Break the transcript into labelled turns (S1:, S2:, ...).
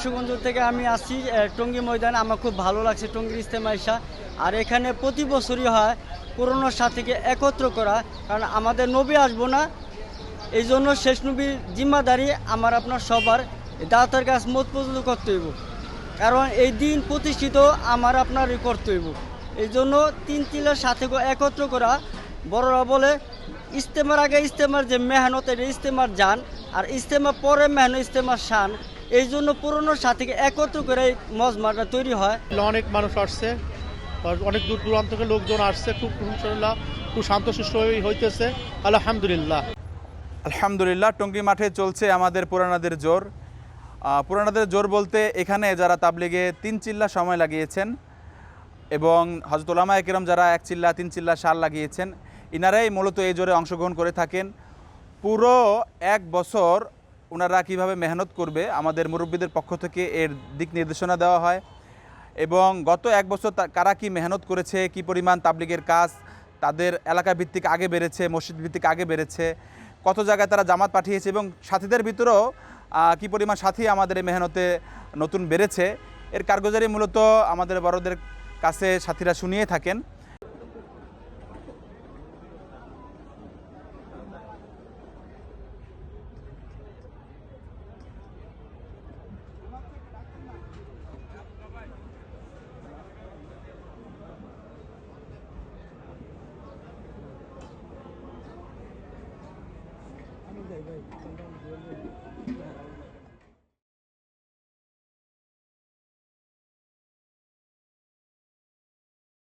S1: সুগঞ্জ থেকে আমি আসছি টঙ্গী ময়দানে। আমার খুব ভালো লাগছে টঙ্গীর ইজতেমা ইসা। আর এখানে প্রতি বছরই হয় পুরনোর সাথীকে একত্র করা, কারণ আমাদের নবী আসবো না, এই জন্য শেষ নবীর জিম্মাদারি আমার আপনার সবার দাওয়াতের কাজ মত পর্যন্ত করতে হইব, কারণ এই দিন প্রতিষ্ঠিত আমার আপনারই করতে হইব। এই জন্য তিন তিলের সাথে একত্র করা, বড়রা বলে ইজতেমার আগে ইজতেমার যে মেহনত, এটা ইজতেমার জান, আর ইজতেমা পরে মেহনত ইজতেমার শান। এই জন্য পুরনোর সাথে একত্র করে এই মজমাটা তৈরি হয়।
S2: অনেক মানুষ আসছে, অনেক দূর দূরান্ত থেকে লোকজন আসছে, খুব ইনশাআল্লাহ খুব শান্তশিষ্ট হইতেছে, আলহামদুলিল্লাহ।
S3: আলহামদুলিল্লাহ। টঙ্গী মাঠে চলছে আমাদের পুরানাদের জোর। পুরানাদের জোর বলতে এখানে যারা তাবলিগে 3 চিল্লা সময় লাগিয়েছেন এবং হযরত উলামায়ে কেরাম যারা 1 চিল্লা 3 চিল্লা সাল লাগিয়েছেন, ইনারাই মূলত এই জোরে অংশগ্রহণ করে থাকেন। পুরো 1 বছর ওনারা কিভাবে মেহনত করবে আমাদের মুরব্বীদের পক্ষ থেকে এর দিক নির্দেশনা দেওয়া হয়, এবং গত 1 বছর কারা কি মেহনত করেছে, কি পরিমাণ তাবলিগের কাজ তাদের এলাকা ভিত্তিক আগে বেড়েছে, মসজিদ ভিত্তিক আগে বেড়েছে, কত জায়গায় তারা জামাত পাঠিয়েছে, এবং সাথীদের ভিতরেও কি পরিমাণ সাথী আমাদের এই মেহনতে নতুন বেড়েছে, এর কারগুজারি মূলত আমাদের বড়দের কাছে সাথীরা শুনিয়ে থাকেন।
S1: ভাই